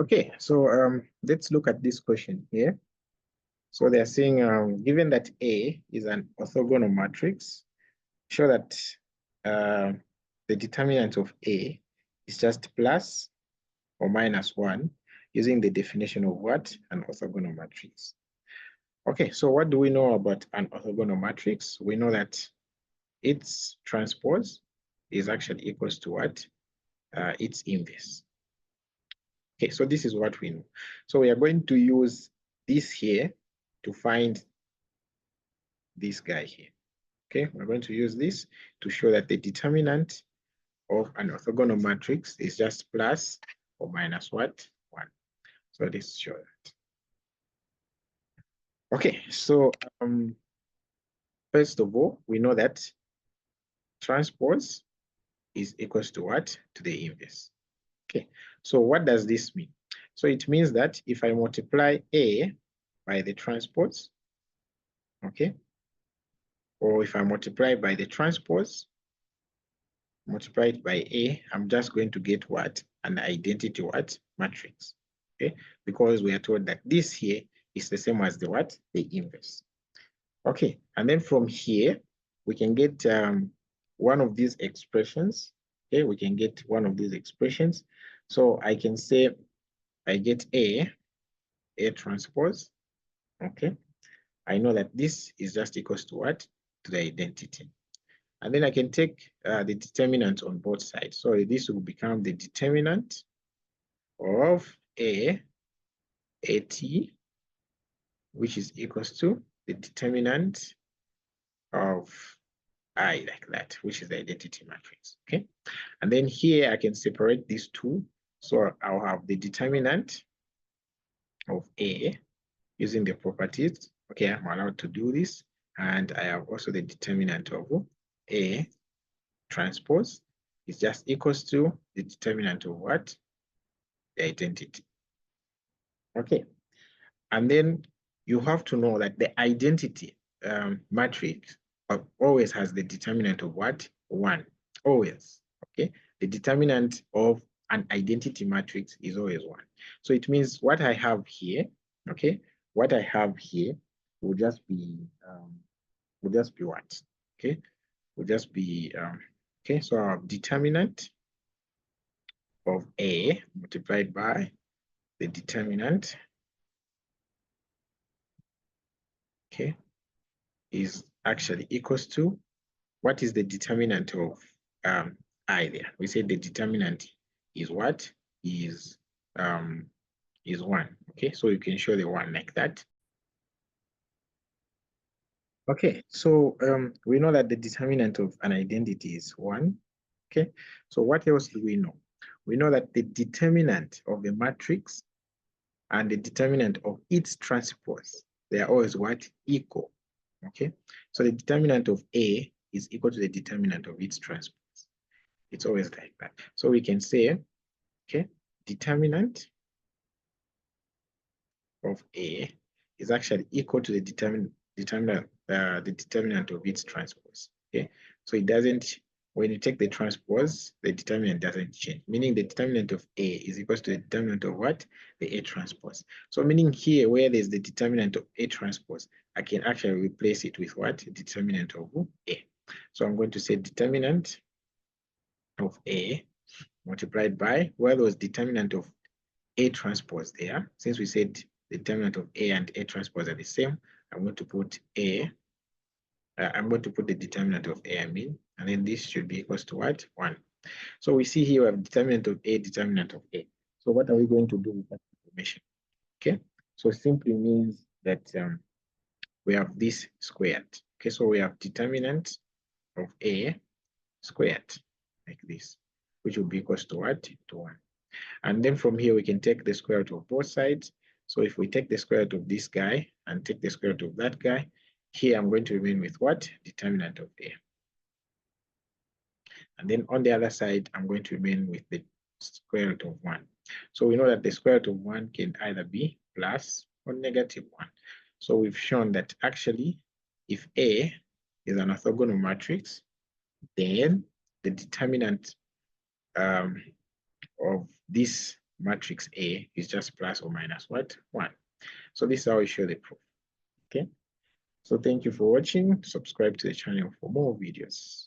Okay, so let's look at this question here. So they're saying, given that A is an orthogonal matrix, show that the determinant of A is just plus or minus 1 using the definition of what? An orthogonal matrix. Okay, so what do we know about an orthogonal matrix? We know that its transpose is actually equals to what? Its inverse. Okay, so this is what we know. So we are going to use this here to find this guy here. Okay, we're going to use this to show that the determinant of an orthogonal matrix is just plus or minus what? 1. So let's show that. Okay, so first of all, we know that transpose is equals to what? To the inverse. Okay, so what does this mean? So it means that if I multiply A by the transpose, okay, or if I multiply by the transpose, multiplied by A, I'm just going to get what? An identity what? Matrix, okay? Because we are told that this here is the same as the what? The inverse. Okay, and then from here, we can get one of these expressions, okay? We can get one of these expressions. So I can say I get A transpose, okay? I know that this is just equals to what? To the identity. And then I can take the determinant on both sides. So this will become the determinant of AT, which is equals to the determinant of I, like that, which is the identity matrix, okay? And then here I can separate these two. So I'll have the determinant of A using the properties. Okay, I'm allowed to do this. And I have also the determinant of A transpose is just equals to the determinant of what? The identity. Okay. And then you have to know that the identity matrix always has the determinant of what? 1. Always. Okay. The determinant of an identity matrix is always 1. So it means what I have here, okay, what I have here will just be what? Okay, will just be okay, so our determinant of A multiplied by the determinant, okay, is actually equals to, what is the determinant of I there? We say the determinant is what? Is 1. Okay, so you can show the 1 like that. Okay, so we know that the determinant of an identity is 1. Okay, so what else do we know? We know that the determinant of a matrix and the determinant of its transpose, they are always what? Equal. Okay, so the determinant of A is equal to the determinant of its transpose. It's always like that. So we can say, okay, determinant of A is actually equal to the determinant of its transpose. Okay, so it doesn't, when you take the transpose, the determinant doesn't change, meaning the determinant of A is equal to the determinant of what? The A transpose. So meaning here, where there's the determinant of A transpose, I can actually replace it with what? Determinant of A. So I'm going to say determinant of A multiplied by, where there was determinant of A transpose there, since we said the determinant of A and A transpose are the same, I'm going to put I'm going to put the determinant of A, and then this should be equals to what? 1. So we see here we have determinant of A, determinant of A. So what are we going to do with that information? Okay, so simply means that we have this squared. Okay, so we have determinant of A squared, like this, which will be equals to what? To 1. And then from here, we can take the square root of both sides. So if we take the square root of this guy and take the square root of that guy, here I'm going to remain with what? Determinant of A. And then on the other side, I'm going to remain with the square root of 1. So we know that the square root of 1 can either be plus or negative 1. So we've shown that actually, if A is an orthogonal matrix, then the determinant of this matrix A is just plus or minus what? 1. So this is how we show the proof. Okay. So thank you for watching. Subscribe to the channel for more videos.